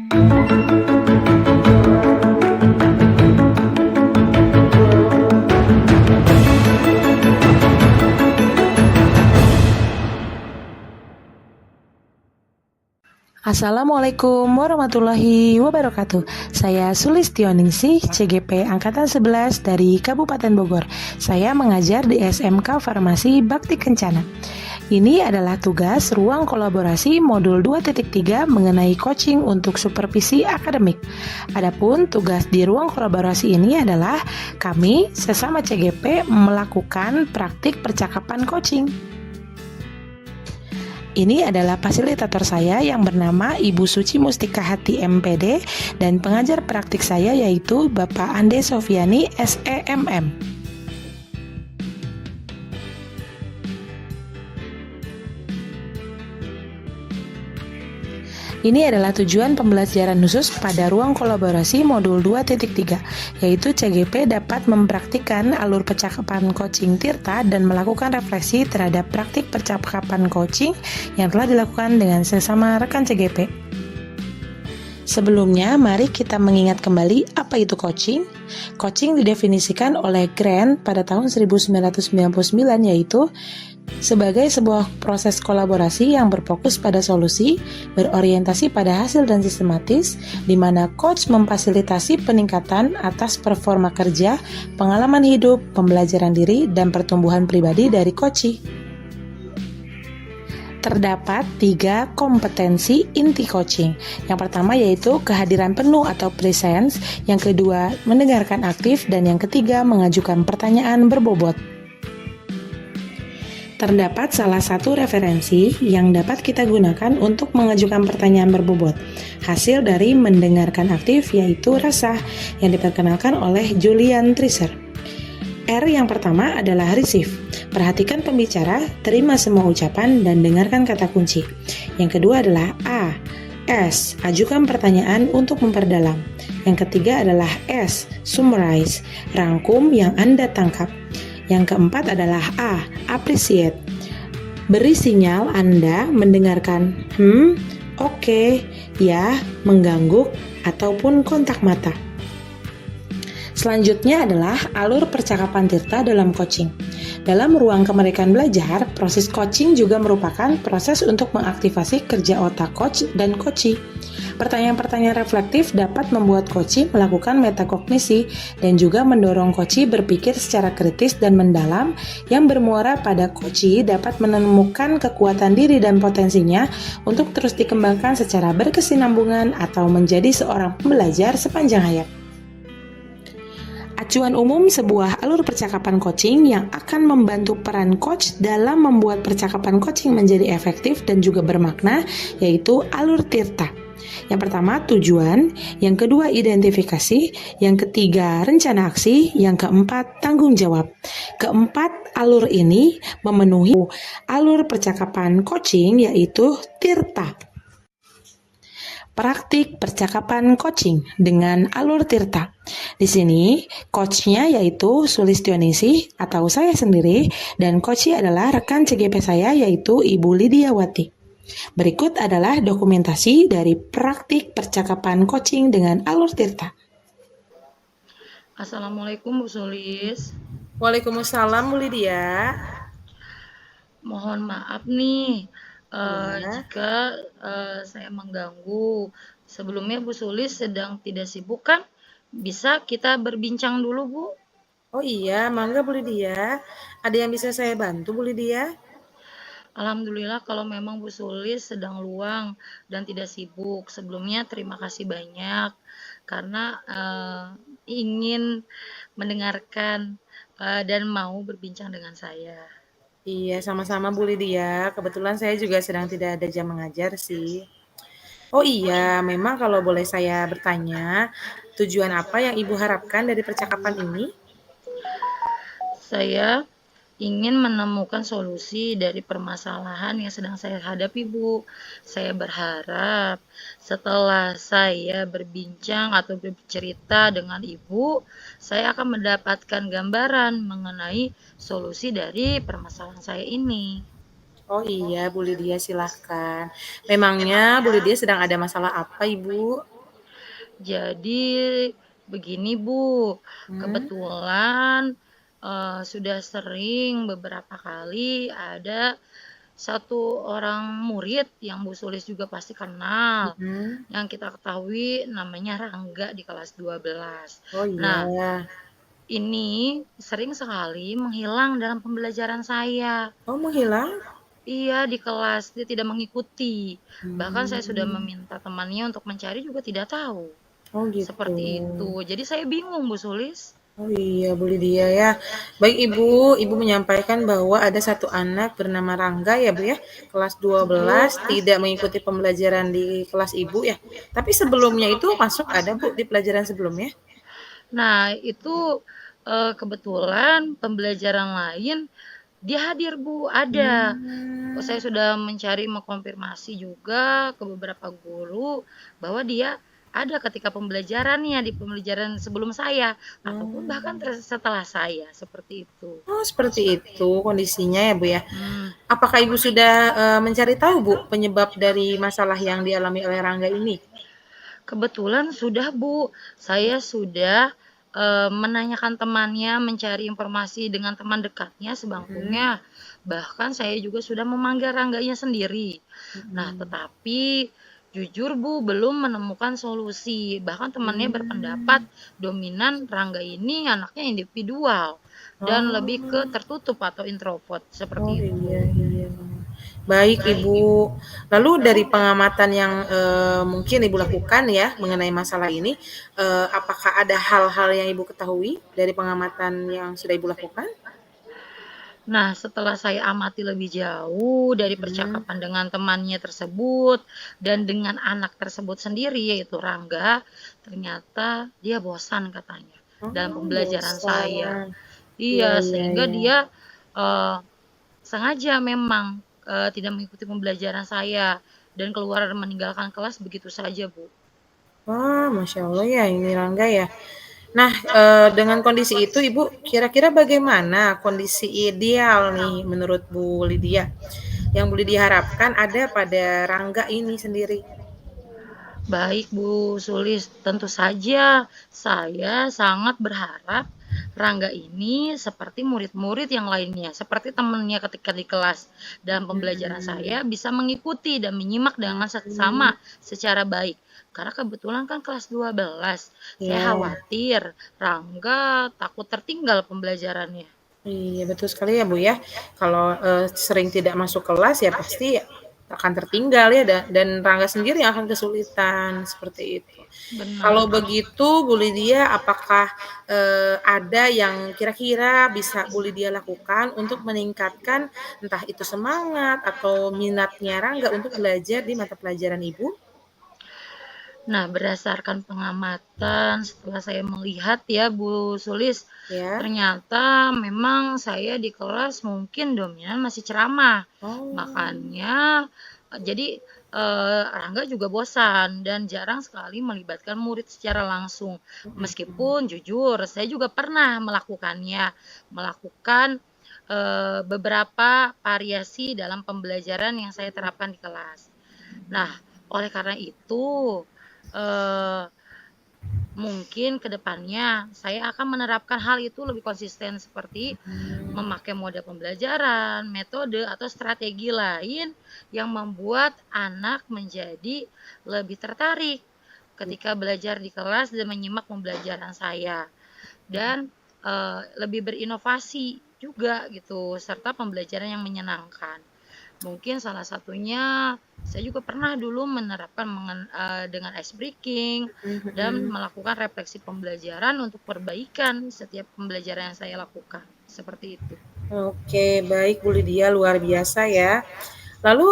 Assalamualaikum warahmatullahi wabarakatuh. Saya Sulistioningsi, CGP Angkatan 11 dari Kabupaten Bogor. Saya mengajar di SMK Farmasi Bakti Kencana. Ini adalah tugas ruang kolaborasi modul 2.3 mengenai coaching untuk supervisi akademik. Adapun tugas di ruang kolaborasi ini adalah kami sesama CGP melakukan praktik percakapan coaching. Ini adalah fasilitator saya yang bernama Ibu Suci Mustika Hati MPD dan pengajar praktik saya yaitu Bapak Ande Sofiani SEMM. Ini adalah tujuan pembelajaran khusus pada ruang kolaborasi modul 2.3, yaitu CGP dapat mempraktikkan alur percakapan coaching Tirta dan melakukan refleksi terhadap praktik percakapan coaching yang telah dilakukan dengan sesama rekan CGP. Sebelumnya, mari kita mengingat kembali apa itu coaching. Coaching didefinisikan oleh Grant pada tahun 1999 yaitu sebagai sebuah proses kolaborasi yang berfokus pada solusi, berorientasi pada hasil dan sistematis, di mana coach memfasilitasi peningkatan atas performa kerja, pengalaman hidup, pembelajaran diri, dan pertumbuhan pribadi dari coachee. Terdapat 3 kompetensi inti coaching. Yang pertama yaitu kehadiran penuh atau presence, yang kedua mendengarkan aktif, dan yang ketiga mengajukan pertanyaan berbobot. Terdapat salah satu referensi yang dapat kita gunakan untuk mengajukan pertanyaan berbobot. Hasil dari mendengarkan aktif yaitu rasa yang diperkenalkan oleh Julian Treaser. R yang pertama adalah receive. Perhatikan pembicara, terima semua ucapan, dan dengarkan kata kunci. Yang kedua adalah A. S. Ajukan pertanyaan untuk memperdalam. Yang ketiga adalah S. Summarize. Rangkum yang Anda tangkap. Yang keempat adalah A. Appreciate. Beri sinyal Anda mendengarkan oke, ya, mengganggu, ataupun kontak mata. Selanjutnya adalah alur percakapan Tirta dalam coaching. Dalam ruang kemerdekaan belajar, proses coaching juga merupakan proses untuk mengaktifasi kerja otak coach dan coachee. Pertanyaan-pertanyaan reflektif dapat membuat coachee melakukan metakognisi dan juga mendorong coachee berpikir secara kritis dan mendalam yang bermuara pada coachee dapat menemukan kekuatan diri dan potensinya untuk terus dikembangkan secara berkesinambungan atau menjadi seorang pembelajar sepanjang hayat. Acuan umum sebuah alur percakapan coaching yang akan membantu peran coach dalam membuat percakapan coaching menjadi efektif dan juga bermakna yaitu alur Tirta. Yang pertama tujuan, yang kedua identifikasi, yang ketiga rencana aksi, yang keempat tanggung jawab. Keempat alur ini memenuhi alur percakapan coaching yaitu Tirta. Praktik percakapan coaching dengan alur Tirta. Di sini, coachnya yaitu Sulistioningsi atau saya sendiri, dan coachee adalah rekan CGP saya yaitu Ibu Lidiawati. Berikut adalah dokumentasi dari praktik percakapan coaching dengan alur Tirta. Assalamualaikum Bu Sulis. Waalaikumsalam Bu Lidia. Mohon maaf nih jika saya mengganggu. Sebelumnya Bu Sulis sedang tidak sibuk kan? Bisa kita berbincang dulu Bu? Oh iya, mangga Bu Lidia. Ada yang bisa saya bantu Bu Lidia? Alhamdulillah kalau memang Bu Sulis sedang luang dan tidak sibuk. Sebelumnya terima kasih banyak karena ingin mendengarkan dan mau berbincang dengan saya. Iya, sama-sama Bu Lidia. Kebetulan saya juga sedang tidak ada jam mengajar sih. Oh iya, memang kalau boleh saya bertanya, tujuan apa yang Ibu harapkan dari percakapan ini? Saya ingin menemukan solusi dari permasalahan yang sedang saya hadapi, Bu. Saya berharap setelah saya berbincang atau bercerita dengan Ibu, saya akan mendapatkan gambaran mengenai solusi dari permasalahan saya ini. Oh iya, Bu Lydia silahkan. Memangnya Bu Lydia sedang ada masalah apa, Ibu? Jadi begini Bu, Hmm? kebetulan sudah sering beberapa kali ada satu orang murid yang Bu Sulis juga pasti kenal, Mm-mm. yang kita ketahui namanya Rangga di kelas 12. Oh Nah, iya. ini sering sekali menghilang dalam pembelajaran saya. Oh, menghilang? Iya, di kelas dia tidak mengikuti. Bahkan saya sudah Hmm. meminta temannya untuk mencari juga tidak tahu. Oh gitu. Seperti itu. Jadi saya bingung, Bu Sulis. Oh iya, Bu Lydia ya. Baik Ibu, Ibu menyampaikan bahwa ada satu anak bernama Rangga ya Bu ya, kelas Betul. 12 tidak mengikuti pembelajaran di kelas Ibu ya. Tapi sebelumnya itu masuk ada Bu di pelajaran sebelumnya? Nah, itu kebetulan pembelajaran lain dia hadir, Bu, ada. Saya Hmm. sudah mencari mengkonfirmasi juga ke beberapa guru bahwa dia ada ketika pembelajarannya di pembelajaran sebelum saya ataupun bahkan Oh. setelah saya seperti itu. Oh, seperti itu kondisinya ya Bu ya. Hmm, Apakah Ibu sudah mencari tahu Bu penyebab dari masalah yang dialami oleh Rangga ini? kebetulan sudah Bu, saya sudah menanyakan temannya, mencari informasi dengan teman dekatnya Mhm. sebangkunya. Bahkan saya juga sudah memanggil Rangganya sendiri. Nah, Mhm. tetapi jujur Bu, belum menemukan solusi. Bahkan temannya berpendapat Hmm. dominan Rangga ini anaknya individual dan lebih ke Oh. tertutup atau introvert Oh, seperti iya itu. iya. Baik, Ibu. Lalu dari pengamatan yang, mungkin Ibu lakukan ya mengenai masalah ini, apakah ada hal-hal yang Ibu ketahui dari pengamatan yang sudah Ibu lakukan? Nah, setelah saya amati lebih jauh dari Mhm. percakapan dengan temannya tersebut dan dengan anak tersebut sendiri, yaitu Rangga, ternyata dia bosan katanya dalam Oh, pembelajaran saya. bosan. Iya Iya, iya sehingga iya. dia eh, sengaja memang tidak mengikuti pembelajaran saya dan keluar meninggalkan kelas begitu saja, Bu. Wah, Masya Allah ya ini Rangga ya. Nah, dengan kondisi itu Ibu kira-kira bagaimana kondisi ideal nih menurut Bu Lydia, yang Bu Lydia harapkan ada pada Rangga ini sendiri? Baik Bu Sulis, tentu saja saya sangat berharap Rangga ini seperti murid-murid yang lainnya, seperti temannya ketika di kelas dalam pembelajaran Mhm. saya bisa mengikuti dan menyimak dengan Mmm, seksama secara baik. Karena kebetulan kan kelas 12, saya iya. khawatir Rangga takut tertinggal pembelajarannya. Iya, betul sekali ya, Bu, ya. Kalau, sering tidak masuk kelas ya pasti akan tertinggal ya dan Rangga sendiri yang akan kesulitan, seperti itu. Kalau Benar. begitu Bu Lydia, apakah, ada yang kira-kira bisa Bu Lydia lakukan untuk meningkatkan entah itu semangat atau minatnya Rangga untuk belajar di mata pelajaran Ibu? Nah, berdasarkan pengamatan setelah saya melihat ya Bu Sulis, Ya? ternyata memang saya di kelas mungkin dominan masih ceramah. Oh, Makanya jadi Rangga juga bosan dan jarang sekali melibatkan murid secara langsung. mhm. Meskipun jujur, saya juga pernah melakukannya, melakukan beberapa variasi dalam pembelajaran yang saya terapkan di kelas. Nah, oleh karena itu, eee, mungkin ke depannya saya akan menerapkan hal itu lebih konsisten seperti Mmm, memakai mode pembelajaran, metode, atau strategi lain yang membuat anak menjadi lebih tertarik ketika belajar di kelas dan menyimak pembelajaran saya. Dan lebih berinovasi juga gitu, serta pembelajaran yang menyenangkan. Mungkin salah satunya saya juga pernah dulu menerapkan dengan ice breaking mhm dan mhm. melakukan refleksi pembelajaran untuk perbaikan setiap pembelajaran yang saya lakukan. Seperti itu. Oke, baik Bu Lydia, luar biasa ya. Lalu,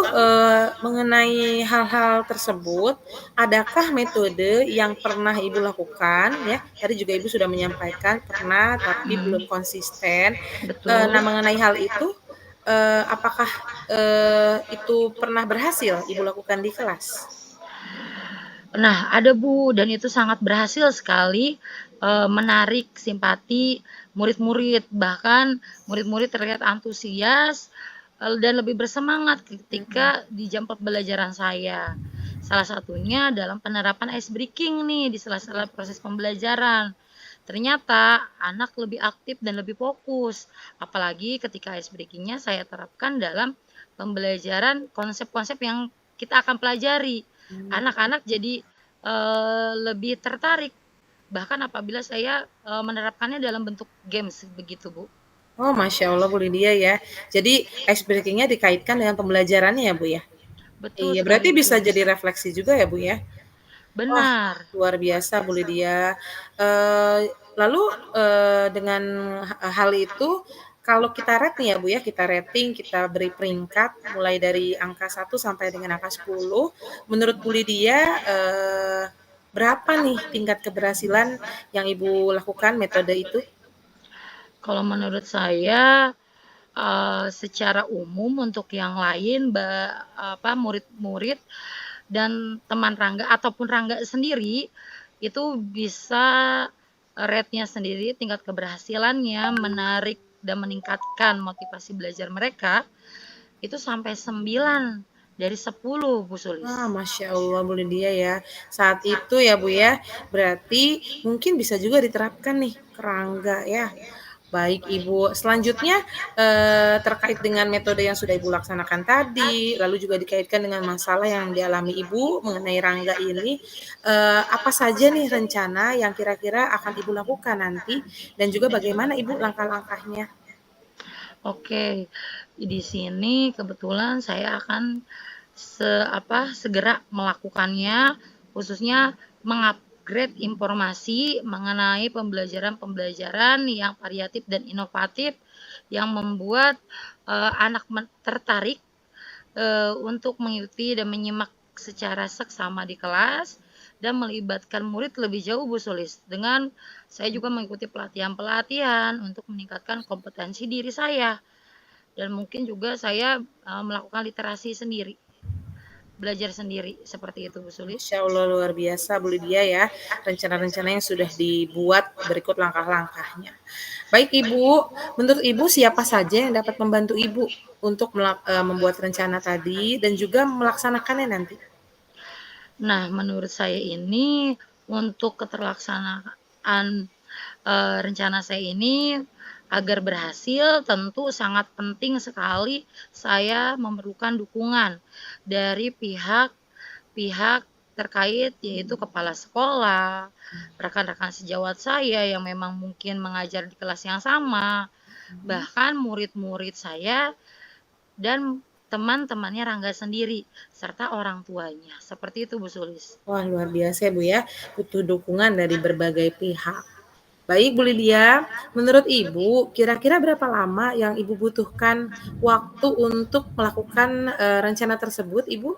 mengenai hal-hal tersebut, adakah metode yang pernah Ibu lakukan ya, tadi juga Ibu sudah menyampaikan pernah tapi belum konsisten, Betul. nah mengenai hal itu, apakah, itu pernah berhasil Ibu lakukan di kelas? Nah, ada Bu, dan itu sangat berhasil sekali menarik simpati murid-murid. Bahkan murid-murid terlihat antusias dan lebih bersemangat ketika di jam pembelajaran saya. Salah satunya dalam penerapan ice breaking nih di sela-sela proses pembelajaran. Ternyata anak lebih aktif dan lebih fokus, apalagi ketika ice breaking-nya saya terapkan dalam pembelajaran konsep-konsep yang kita akan pelajari. Anak-anak jadi lebih tertarik, bahkan apabila saya menerapkannya dalam bentuk games begitu, Bu. Oh, Masya Allah Bu Lydia ya. Jadi ice breaking-nya dikaitkan dengan pembelajarannya ya Bu ya? Betul Iya, sekali, berarti Bu bisa Sulis. jadi refleksi juga ya Bu ya? Wah, Benar. luar biasa Bu Lydia. Lalu dengan hal itu, kalau kita rate nih ya Bu ya, kita rating, kita beri peringkat mulai dari angka 1 sampai dengan angka 10. Menurut Bu Lydia, berapa nih tingkat keberhasilan yang Ibu lakukan metode itu? Kalau menurut saya, secara umum untuk yang lain murid-murid dan teman Rangga ataupun Rangga sendiri, itu bisa rate-nya sendiri, tingkat keberhasilannya menarik dan meningkatkan motivasi belajar mereka, itu sampai 9 dari 10, Bu Ah, Sulis. Masya Allah Bu Lydia ya. Saat itu ya Bu ya, berarti mungkin bisa juga diterapkan nih kerangga ya. Baik Ibu, selanjutnya terkait dengan metode yang sudah Ibu laksanakan tadi, lalu juga dikaitkan dengan masalah yang dialami Ibu mengenai rangga ini, apa saja nih rencana yang kira-kira akan Ibu lakukan nanti dan juga bagaimana Ibu langkah-langkahnya? Oke, di sini kebetulan saya akan segera melakukannya, khususnya mengupgrade informasi mengenai pembelajaran-pembelajaran yang variatif dan inovatif yang membuat anak tertarik untuk mengikuti dan menyimak secara seksama di kelas dan melibatkan murid lebih jauh, Bu Sulis. Dengan saya juga mengikuti pelatihan-pelatihan untuk meningkatkan kompetensi diri saya dan mungkin juga saya melakukan literasi sendiri, belajar sendiri seperti itu, Bu Sulis. Masya Allah luar biasa Bu Lydia ya, rencana-rencana yang sudah dibuat berikut langkah-langkahnya. Baik Ibu, menurut Ibu siapa saja yang dapat membantu Ibu untuk membuat rencana tadi dan juga melaksanakannya nanti? Nah, menurut saya ini untuk keterlaksanaan rencana saya ini agar berhasil tentu sangat penting sekali saya memerlukan dukungan dari pihak-pihak terkait yaitu kepala sekolah, rekan-rekan sejawat saya yang memang mungkin mengajar di kelas yang sama, bahkan murid-murid saya dan teman-temannya Rangga sendiri serta orang tuanya. Seperti itu, Bu Sulis. Wah luar biasa ya Bu ya, butuh dukungan dari berbagai pihak. Baik Bu Lydia, menurut Ibu kira-kira berapa lama yang Ibu butuhkan waktu untuk melakukan rencana tersebut Ibu?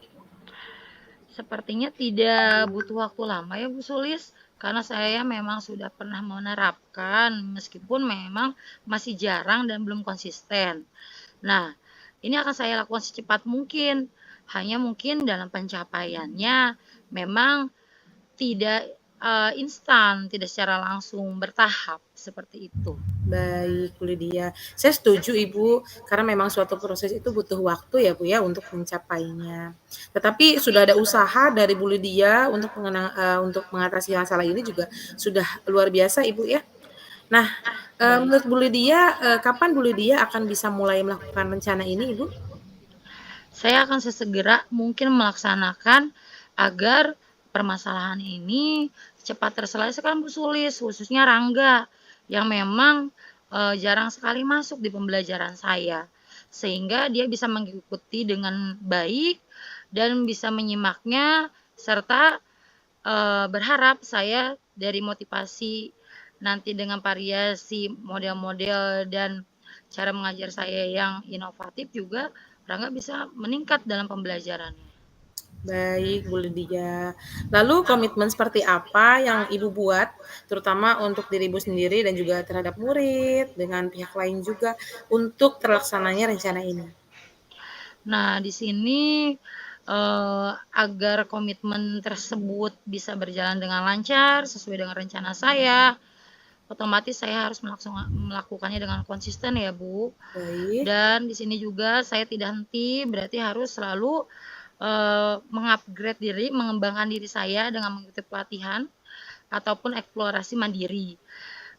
Sepertinya tidak butuh waktu lama ya Bu Sulis, karena saya memang sudah pernah menerapkan meskipun memang masih jarang dan belum konsisten. Nah, ini akan saya lakukan secepat mungkin. Hanya mungkin dalam pencapaiannya memang tidak instan, tidak secara langsung, bertahap seperti itu. Baik, Bu Lydia. Saya setuju Ibu, karena memang suatu proses itu butuh waktu ya Bu ya untuk mencapainya. Tetapi sudah ada usaha dari Bu Lydia untuk mengatasi masalah ini juga sudah luar biasa Ibu ya. Nah, Baik. menurut Bu Lydia, kapan Bu Lydia akan bisa mulai melakukan rencana ini Ibu? Saya akan sesegera mungkin melaksanakan agar permasalahan ini cepat terselesaikan, Bu Sulis, khususnya Rangga yang memang jarang sekali masuk di pembelajaran saya, sehingga dia bisa mengikuti dengan baik dan bisa menyimaknya serta berharap saya dari motivasi nanti dengan variasi model-model dan cara mengajar saya yang inovatif juga Rangga bisa meningkat dalam pembelajarannya. Baik, Bu Lydia. Lalu komitmen seperti apa yang Ibu buat, terutama untuk diri Ibu sendiri dan juga terhadap murid, dengan pihak lain juga, untuk terlaksananya rencana ini? Nah, di sini agar komitmen tersebut bisa berjalan dengan lancar sesuai dengan rencana saya, otomatis saya harus melakukannya dengan konsisten ya, Bu. Baik. Dan di sini juga saya tidak henti, berarti harus selalu mengupgrade diri, mengembangkan diri saya dengan mengikuti pelatihan ataupun eksplorasi mandiri.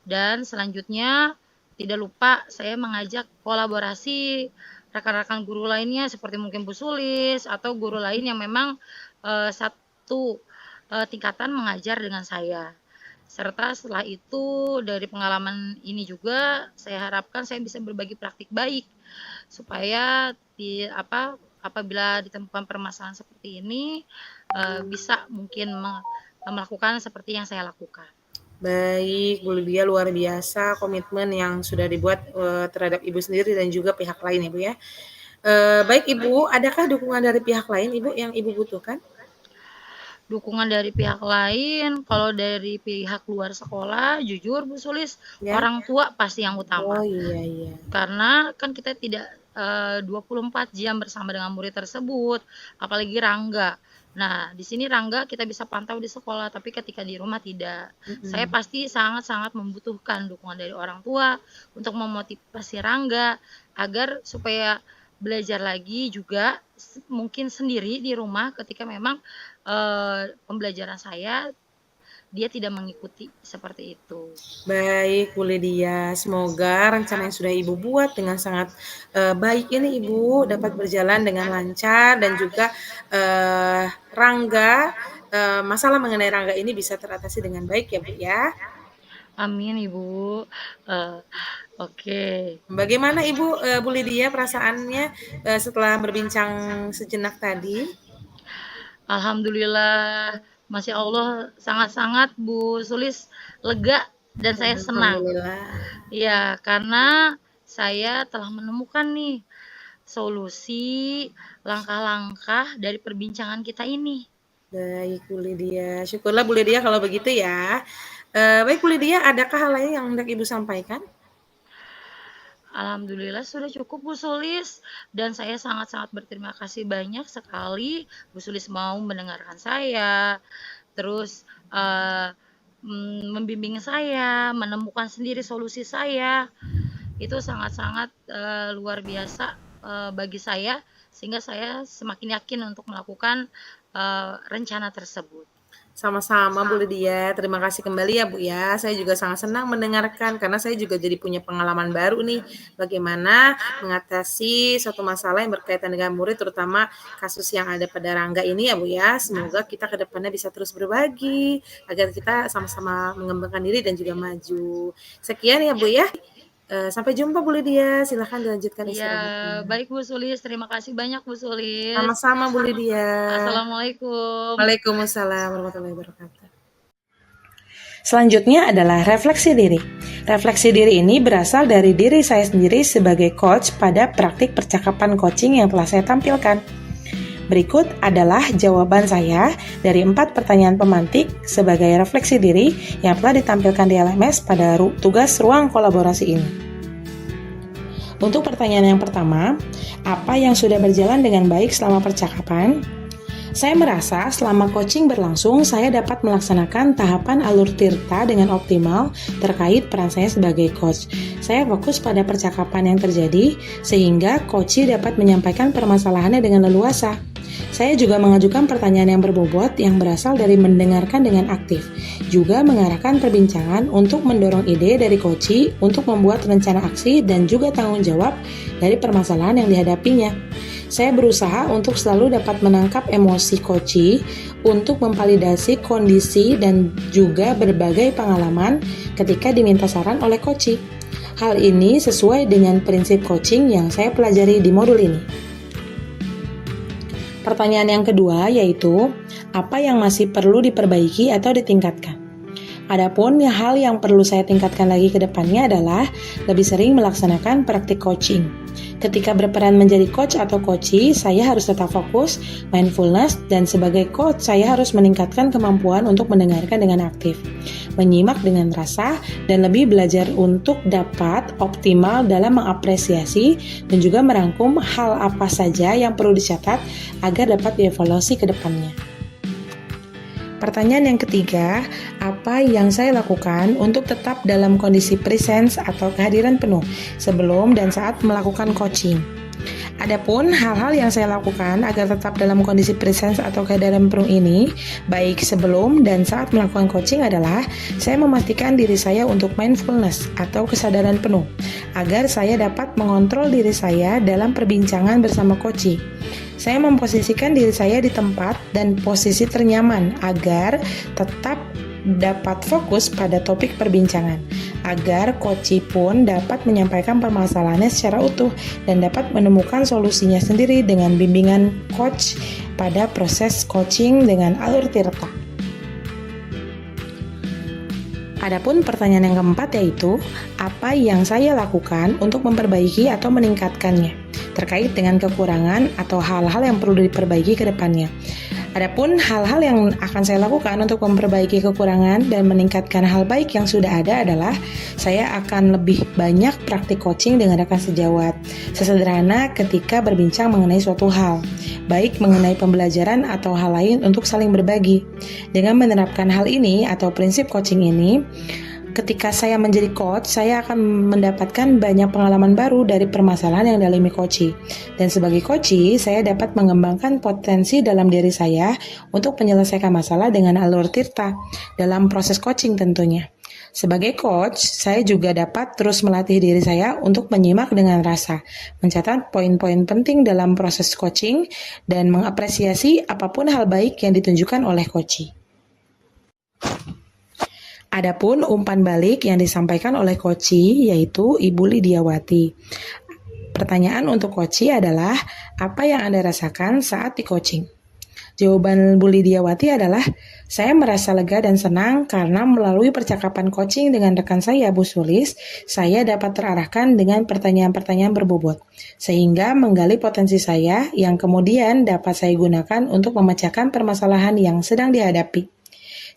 Dan selanjutnya tidak lupa saya mengajak kolaborasi rekan-rekan guru lainnya seperti mungkin Bu Sulis atau guru lain yang memang satu tingkatan mengajar dengan saya. Serta setelah itu dari pengalaman ini juga saya harapkan saya bisa berbagi praktik baik supaya apabila ditemukan permasalahan seperti ini bisa mungkin melakukan seperti yang saya lakukan. Baik, Bu Lydia, luar biasa komitmen yang sudah dibuat terhadap Ibu sendiri dan juga pihak lain ya Bu ya. Baik Ibu, adakah dukungan dari pihak lain Ibu yang Ibu butuhkan? Dukungan dari pihak lain, kalau dari pihak luar sekolah, jujur Bu Sulis, Ya? orang tua pasti yang utama. Oh iya. Karena kan kita tidak 24 jam bersama dengan murid tersebut, apalagi Rangga. Nah, di sini Rangga kita bisa pantau di sekolah, tapi ketika di rumah tidak. Saya pasti sangat-sangat membutuhkan dukungan dari orang tua untuk memotivasi Rangga agar supaya belajar lagi juga mungkin sendiri di rumah ketika memang pembelajaran saya dia tidak mengikuti seperti itu. Baik Bu Lydia, semoga rencana yang sudah Ibu buat dengan sangat baik ini Ibu dapat berjalan dengan lancar dan juga Rangga, masalah mengenai Rangga ini bisa teratasi dengan baik ya Bu ya. Amin Ibu. Oke. Bagaimana Ibu Bu Lydia perasaannya setelah berbincang sejenak tadi? Alhamdulillah, Masya Allah sangat-sangat Bu Sulis lega dan saya senang. Alhamdulillah. Ya, karena saya telah menemukan nih solusi langkah-langkah dari perbincangan kita ini. Baik Bu Lydia, syukurlah Bu Lydia kalau begitu ya. Baik Bu Lydia, adakah hal lain yang hendak Ibu sampaikan? Alhamdulillah sudah cukup Bu Sulis dan saya sangat-sangat berterima kasih banyak sekali Bu Sulis mau mendengarkan saya, terus membimbing saya, menemukan sendiri solusi saya. Itu sangat-sangat luar biasa bagi saya sehingga saya semakin yakin untuk melakukan rencana tersebut. Sama-sama Bu Lydia, terima kasih kembali ya Bu ya. Saya juga sangat senang mendengarkan karena saya juga jadi punya pengalaman baru nih bagaimana mengatasi suatu masalah yang berkaitan dengan murid terutama kasus yang ada pada Rangga ini ya Bu ya. Semoga kita ke depannya bisa terus berbagi agar kita sama-sama mengembangkan diri dan juga maju. Sekian ya Bu ya. Sampai jumpa Bu Lydia, silahkan dilanjutkan Ya, istirahatnya. baik Bu Sulis, terima kasih banyak Bu Sulis. Sama-sama Bu Lydia. Assalamualaikum. Waalaikumsalam warahmatullahi wabarakatuh. Selanjutnya adalah refleksi diri. Refleksi diri ini berasal dari diri saya sendiri sebagai coach pada praktik percakapan coaching yang telah saya tampilkan. Berikut adalah jawaban saya dari 4 pertanyaan pemantik sebagai refleksi diri yang telah ditampilkan di LMS pada tugas ruang kolaborasi ini. Untuk pertanyaan yang pertama, apa yang sudah berjalan dengan baik selama percakapan? Saya merasa selama coaching berlangsung, saya dapat melaksanakan tahapan alur tirta dengan optimal terkait peran saya sebagai coach. Saya fokus pada percakapan yang terjadi, sehingga coach dapat menyampaikan permasalahannya dengan leluasa. Saya juga mengajukan pertanyaan yang berbobot yang berasal dari mendengarkan dengan aktif, juga mengarahkan perbincangan untuk mendorong ide dari coach untuk membuat rencana aksi dan juga tanggung jawab dari permasalahan yang dihadapinya. Saya berusaha untuk selalu dapat menangkap emosi coach untuk memvalidasi kondisi dan juga berbagai pengalaman ketika diminta saran oleh coach. Hal ini sesuai dengan prinsip coaching yang saya pelajari di modul ini. Pertanyaan yang kedua yaitu, apa yang masih perlu diperbaiki atau ditingkatkan? Adapun hal yang perlu saya tingkatkan lagi ke depannya adalah lebih sering melaksanakan praktik coaching. Ketika berperan menjadi coach atau coachee, saya harus tetap fokus, mindfulness, dan sebagai coach saya harus meningkatkan kemampuan untuk mendengarkan dengan aktif, menyimak dengan rasa, dan lebih belajar untuk dapat optimal dalam mengapresiasi dan juga merangkum hal apa saja yang perlu dicatat agar dapat dievaluasi ke depannya. Pertanyaan yang ketiga, apa yang saya lakukan untuk tetap dalam kondisi presence atau kehadiran penuh sebelum dan saat melakukan coaching? Adapun hal-hal yang saya lakukan agar tetap dalam kondisi presence atau kesadaran penuh ini, baik sebelum dan saat melakukan coaching adalah saya memastikan diri saya untuk mindfulness atau kesadaran penuh, agar saya dapat mengontrol diri saya dalam perbincangan bersama coach. Saya memposisikan diri saya di tempat dan posisi ternyaman agar tetap dapat fokus pada topik perbincangan, agar coach pun dapat menyampaikan permasalahannya secara utuh dan dapat menemukan solusinya sendiri dengan bimbingan coach pada proses coaching dengan alur tirta. Adapun pertanyaan yang keempat yaitu, apa yang saya lakukan untuk memperbaiki atau meningkatkannya, terkait dengan kekurangan atau hal-hal yang perlu diperbaiki ke depannya. Adapun hal-hal yang akan saya lakukan untuk memperbaiki kekurangan dan meningkatkan hal baik yang sudah ada adalah saya akan lebih banyak praktik coaching dengan rekan sejawat, sesederhana ketika berbincang mengenai suatu hal, baik mengenai pembelajaran atau hal lain untuk saling berbagi. Dengan menerapkan hal ini atau prinsip coaching ini, ketika saya menjadi coach, saya akan mendapatkan banyak pengalaman baru dari permasalahan yang dialami coach. Dan sebagai coach, saya dapat mengembangkan potensi dalam diri saya untuk menyelesaikan masalah dengan alur tirta dalam proses coaching tentunya. Sebagai coach, saya juga dapat terus melatih diri saya untuk menyimak dengan rasa, mencatat poin-poin penting dalam proses coaching, dan mengapresiasi apapun hal baik yang ditunjukkan oleh coach. Adapun umpan balik yang disampaikan oleh Koci yaitu Ibu Lidiawati. Pertanyaan untuk Koci adalah, apa yang Anda rasakan saat di coaching? Jawaban Bu Lidiawati adalah, saya merasa lega dan senang karena melalui percakapan coaching dengan rekan saya Bu Sulis, saya dapat terarahkan dengan pertanyaan-pertanyaan berbobot, sehingga menggali potensi saya yang kemudian dapat saya gunakan untuk memecahkan permasalahan yang sedang dihadapi.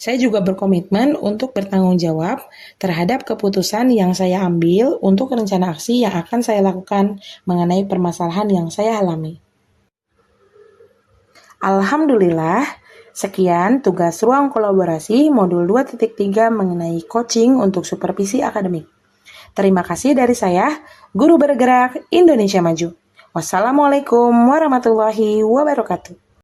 Saya juga berkomitmen untuk bertanggung jawab terhadap keputusan yang saya ambil untuk rencana aksi yang akan saya lakukan mengenai permasalahan yang saya alami. Alhamdulillah, sekian tugas ruang kolaborasi modul 2.3 mengenai coaching untuk supervisi akademik. Terima kasih dari saya, Guru Bergerak Indonesia Maju. Wassalamualaikum warahmatullahi wabarakatuh.